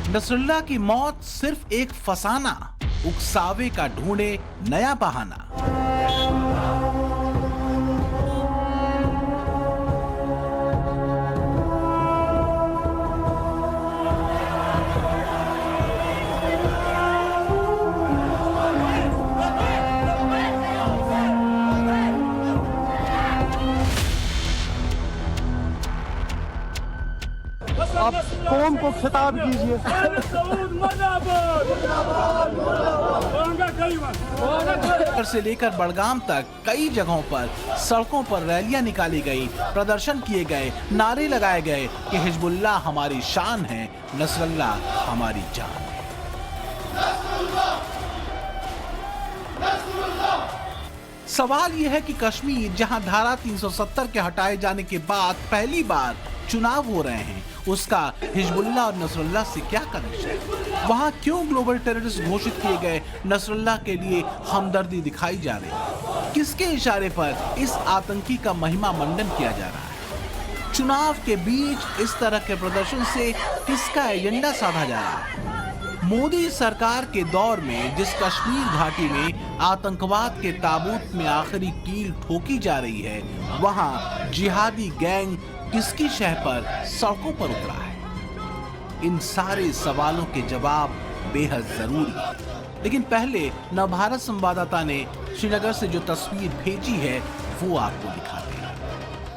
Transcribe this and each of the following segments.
Nasrallah की मौत सिर्फ एक फसाना, उकसावे का ढूंढे नया बहाना। आप कौम को खिताब कीजिए। से लेकर बड़गाम तक कई जगहों पर सड़कों पर रैलियां निकाली गई, प्रदर्शन किए गए, नारे लगाए गए कि हिजबुल्लाह हमारी शान है, नसरुल्लाह हमारी जान है। सवाल यह है कि कश्मीर, जहां धारा 370 के हटाए जाने के बाद पहली बार चुनाव हो रहे हैं, उसका हिजबुल्लाह और नसरुल्लाह से क्या कनेक्शन है? वहां क्यों ग्लोबल टेररिस्ट घोषित किए गए नसरुल्लाह के लिए हमदर्दी दिखाई जा रही है? किसके इशारे पर इस आतंकी का महिमा मंडन किया जा रहा है? चुनाव के बीच इस तरह के प्रदर्शन से किसका एजेंडा साधा जा रहा है? मोदी सरकार के दौर में जिस कश्मीर घाटी में आतंकवाद के ताबूत में आखिरी कील ठोकी जा रही है, वहां जिहादी गैंग किसकी शह पर सड़कों पर उतरा है? इन सारे सवालों के जवाब बेहद जरूरी है। लेकिन पहले नवभारत संवाददाता ने श्रीनगर से जो तस्वीर भेजी है वो आपको दिखाते हैं।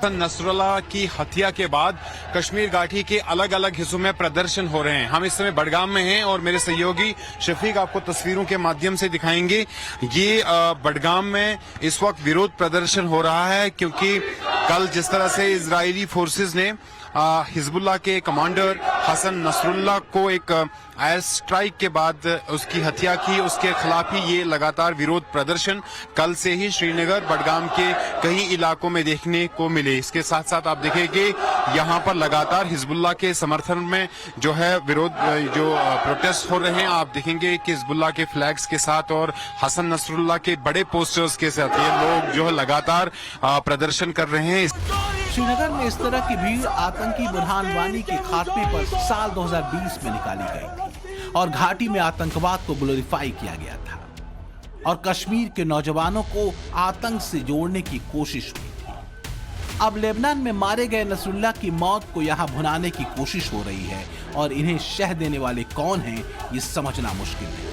नसरुल्लाह की हत्या के बाद कश्मीर घाटी के अलग अलग हिस्सों में प्रदर्शन हो रहे हैं। हम इस समय बडगाम में हैं और मेरे सहयोगी शफीक आपको तस्वीरों के माध्यम से दिखाएंगे। ये बडगाम में इस वक्त विरोध प्रदर्शन हो रहा है क्योंकि कल जिस तरह से इजरायली फोर्सेस ने हिजबुल्लाह के कमांडर हसन नसरुल्लाह को एक एयर स्ट्राइक के बाद उसकी हत्या की, उसके खिलाफ ही ये लगातार विरोध प्रदर्शन कल से ही श्रीनगर बडगाम के कई इलाकों में देखने को मिले। इसके साथ साथ आप देखेंगे यहाँ पर लगातार हिजबुल्लाह के समर्थन में जो है विरोध जो प्रोटेस्ट हो रहे हैं। आप देखेंगे कि हिजबुल्लाह के फ्लैग्स के साथ और हसन नसरुल्लाह के बड़े पोस्टर्स के साथ ये लोग जो है लगातार प्रदर्शन कर रहे हैं। श्रीनगर में इस तरह की भीड़ आतंकी बुरहान वानी के खात्मे पर साल 2020 में निकाली गई थी और घाटी में आतंकवाद को ग्लोरीफाई किया गया था और कश्मीर के नौजवानों को आतंक से जोड़ने की कोशिश हुई थी। अब लेबनान में मारे गए नसरुल्लाह की मौत को यहां भुनाने की कोशिश हो रही है और इन्हें शह देने वाले कौन हैं, ये समझना मुश्किल है।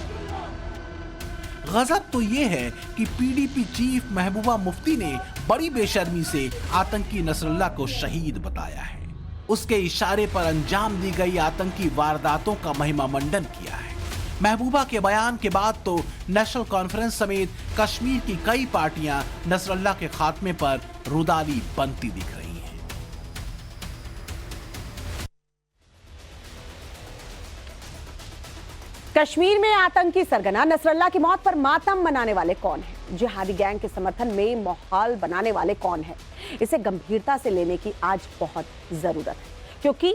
गजब तो ये है कि पीडीपी चीफ महबूबा मुफ्ती ने बड़ी बेशर्मी से आतंकी नसरुल्लाह को शहीद बताया है। उसके इशारे पर अंजाम दी गई आतंकी वारदातों का महिमा मंडन किया है। महबूबा के बयान के बाद तो नेशनल कॉन्फ्रेंस समेत कश्मीर की कई पार्टियां नसरुल्लाह के खात्मे पर रुदाली बनती दिख रही हैं। कश्मीर में आतंकी सरगना नसरुल्लाह की मौत पर मातम मनाने वाले कौन हैं? जिहादी गैंग के समर्थन में माहौल बनाने वाले कौन हैं? इसे गंभीरता से लेने की आज बहुत जरूरत है क्योंकि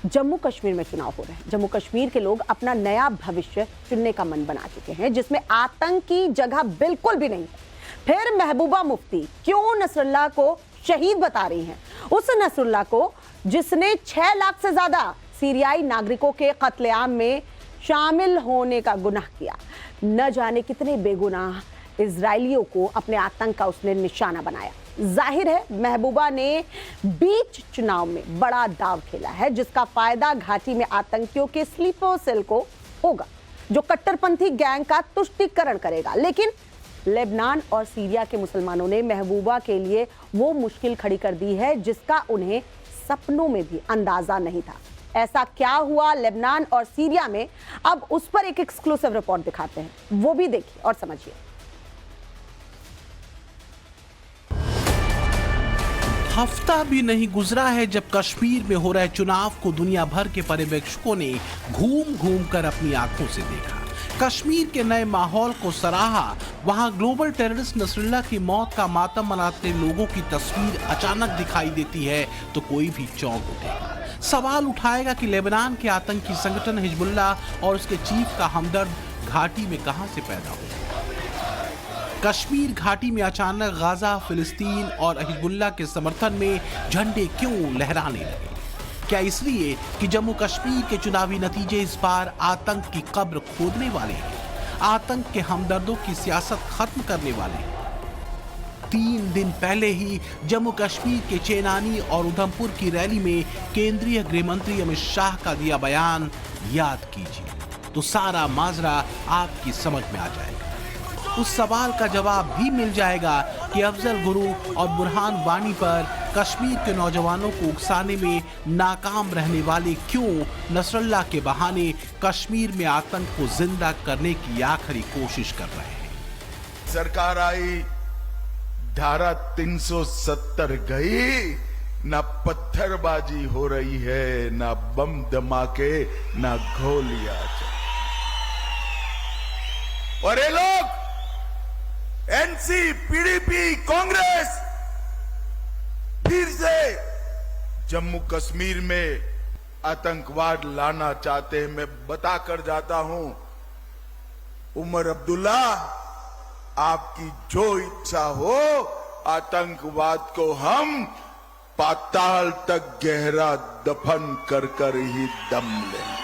जम्मू कश्मीर में चुनाव हो रहे हैं। जम्मू कश्मीर के लोग अपना नया भविष्य चुनने का मन बना चुके हैं जिसमें आतंक की जगह बिल्कुल भी नहीं है। फिर महबूबा मुफ्ती क्यों नसरुल्लाह को शहीद बता रही हैं? उस नसरुल्लाह को जिसने 6 लाख से ज्यादा सीरियाई नागरिकों के कत्लेआम में शामिल होने का गुनाह किया। न जाने कितने बेगुनाह इजरायलियों को अपने आतंक का उसने निशाना बनाया। जाहिर है महबूबा ने बीच चुनाव में बड़ा दाव खेला है जिसका फायदा घाटी में आतंकियों के स्लीपर सेल को होगा जो कट्टरपंथी गैंग का तुष्टीकरण करेगा। लेकिन लेबनान और सीरिया के मुसलमानों ने महबूबा के लिए वो मुश्किल खड़ी कर दी है जिसका उन्हें सपनों में भी अंदाजा नहीं था। ऐसा क्या हुआ लेबनान और सीरिया में, अब उस पर एक एक्सक्लूसिव रिपोर्ट दिखाते हैं, वो भी देखिए और समझिए। हफ्ता भी नहीं गुजरा है जब कश्मीर में हो रहे चुनाव को दुनिया भर के पर्यवेक्षकों ने घूम घूम कर अपनी आंखों से देखा। कश्मीर के नए माहौल को सराहा। वहां ग्लोबल टेररिस्ट नसरुल्लाह की मौत का मातम मनाते लोगों की तस्वीर अचानक दिखाई देती है तो कोई भी चौंक उठेगा, सवाल उठाएगा कि लेबनान के आतंकी संगठन हिजबुल्लाह और उसके चीफ का हमदर्द घाटी में कहां से पैदा हुआ। कश्मीर घाटी में अचानक गाजा, फिलिस्तीन और हिजबुल्लाह के समर्थन में झंडे क्यों लहराने लगे? क्या इसलिए कि जम्मू कश्मीर के चुनावी नतीजे इस बार आतंक की कब्र खोदने वाले हैं, आतंक के हमदर्दों की सियासत खत्म करने वाले हैं? 3 दिन पहले ही जम्मू कश्मीर के चेनानी और उधमपुर की रैली में केंद्रीय गृह मंत्री अमित शाह का दिया बयान याद कीजिए तो सारा माजरा आपकी समझ में आ जाएगा। उस सवाल का जवाब भी मिल जाएगा कि अफजल गुरु और बुरहान वानी पर कश्मीर के नौजवानों को उकसाने में नाकाम रहने वाले क्यों नसरुल्लाह के बहाने कश्मीर में आतंक को जिंदा करने की आखिरी कोशिश कर रहे हैं। सरकार आई, धारा 370 गई, ना पत्थरबाजी हो रही है, ना बम धमाके, ना गोलियां चली। और ये लोग एनसी, पीडीपी, कांग्रेस फिर से जम्मू कश्मीर में आतंकवाद लाना चाहते हैं। मैं बताकर जाता हूं, उमर अब्दुल्ला, आपकी जो इच्छा हो, आतंकवाद को हम पाताल तक गहरा दफन कर कर ही दम लेंगे।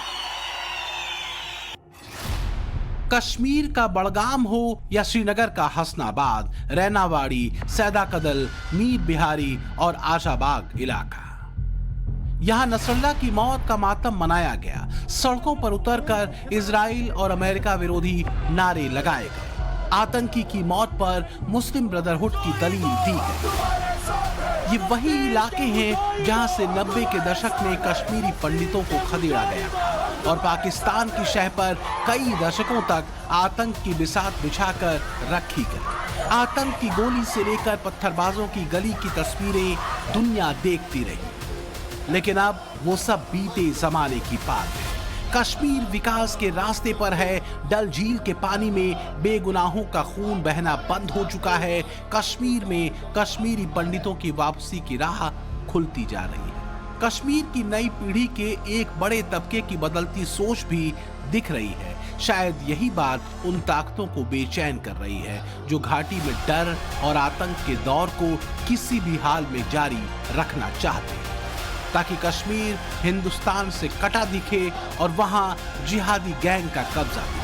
कश्मीर का बड़गाम हो या श्रीनगर का हसनाबाद, रैनावाड़ी, सैदाकदल, मीर बिहारी और आशाबाग इलाका, यहां नसरुल्लाह की मौत का मातम मनाया गया। सड़कों पर उतरकर इजराइल और अमेरिका विरोधी नारे लगाए गए। आतंकी की मौत पर मुस्लिम ब्रदरहुड की दलील दी गई। ये वही इलाके हैं जहां से 90 के दशक में कश्मीरी पंडितों को खदेड़ा गया और पाकिस्तान की शह पर कई दशकों तक आतंक की बिसात बिछाकर रखी गई। आतंक की गोली से लेकर पत्थरबाजों की गली की तस्वीरें दुनिया देखती रही, लेकिन अब वो सब बीते जमाने की बात है। कश्मीर विकास के रास्ते पर है। डल झील के पानी में बेगुनाहों का खून बहना बंद हो चुका है। कश्मीर में कश्मीरी पंडितों की वापसी की राह खुलती जा रही है। कश्मीर की नई पीढ़ी के एक बड़े तबके की बदलती सोच भी दिख रही है। शायद यही बात उन ताकतों को बेचैन कर रही है जो घाटी में डर और आतंक के दौर को किसी भी हाल में जारी रखना चाहते हैं, ताकि कश्मीर हिंदुस्तान से कटा दिखे और वहां जिहादी गैंग का कब्जा दिखे।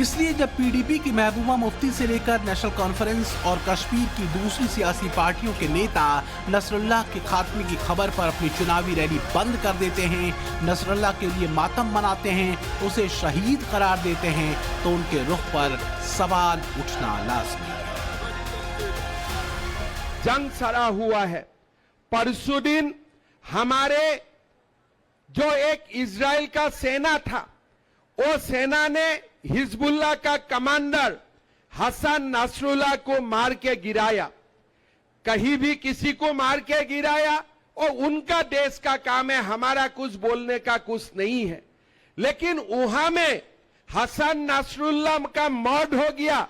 इसलिए जब पीडीपी की महबूबा मुफ्ती से लेकर नेशनल कॉन्फ्रेंस और कश्मीर की दूसरी सियासी पार्टियों के नेता नसरुल्लाह के खात्मे की खबर पर अपनी चुनावी रैली बंद कर देते हैं, नसरुल्लाह के लिए मातम मनाते हैं, उसे शहीद करार देते हैं, तो उनके रुख पर सवाल उठना लाज़मी है। जंग सड़ा हुआ है। परसों दिन हमारे जो एक इजराइल का सेना था, वो सेना ने हिजबुल्लाह का कमांडर हसन नसरुल्लाह को मार के गिराया। कहीं भी किसी को मार के गिराया और उनका देश का काम है, हमारा कुछ बोलने का कुछ नहीं है। लेकिन वहां में हसन नसरुल्लाह का मौत हो गया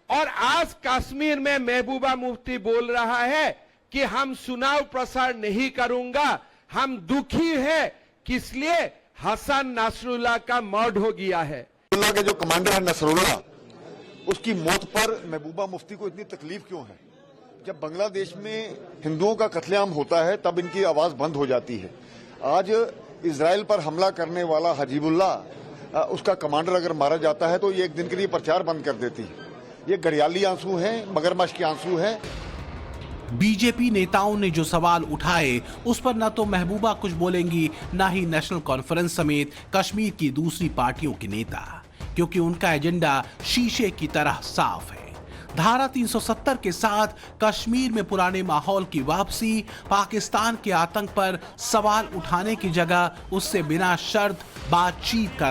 और आज कश्मीर में महबूबा मुफ्ती बोल रहा है कि हम चुनाव प्रसार नहीं करूंगा, हम दुखी है, किसलिए हसन नसरुल्लाह का मौत हो गया है। के जो कमांडर है नसरुल्लाह, उसकी मौत पर महबूबा मुफ्ती को इतनी तकलीफ क्यों है? जब बांग्लादेश में हिंदुओं का कत्लेआम होता है तब इनकी आवाज बंद हो जाती है। आज इजराइल पर हमला करने वाला हजीबुल्लाह, उसका कमांडर अगर मारा जाता है तो ये एक दिन के लिए प्रचार बंद कर देती है। ये घड़ियाली आंसू हैं, मगरमच्छ के आंसू हैं। बीजेपी नेताओं ने जो सवाल उठाए उस पर न तो महबूबा कुछ बोलेंगी, न ही नेशनल कॉन्फ्रेंस समेत कश्मीर की दूसरी पार्टियों के नेता, क्योंकि उनका एजेंडा शीशे की तरह साफ है। धारा 370 के साथ कश्मीर में पुराने माहौल की वापसी, पाकिस्तान के आतंक पर सवाल उठाने की जगह उससे बिना शर्त बातचीत का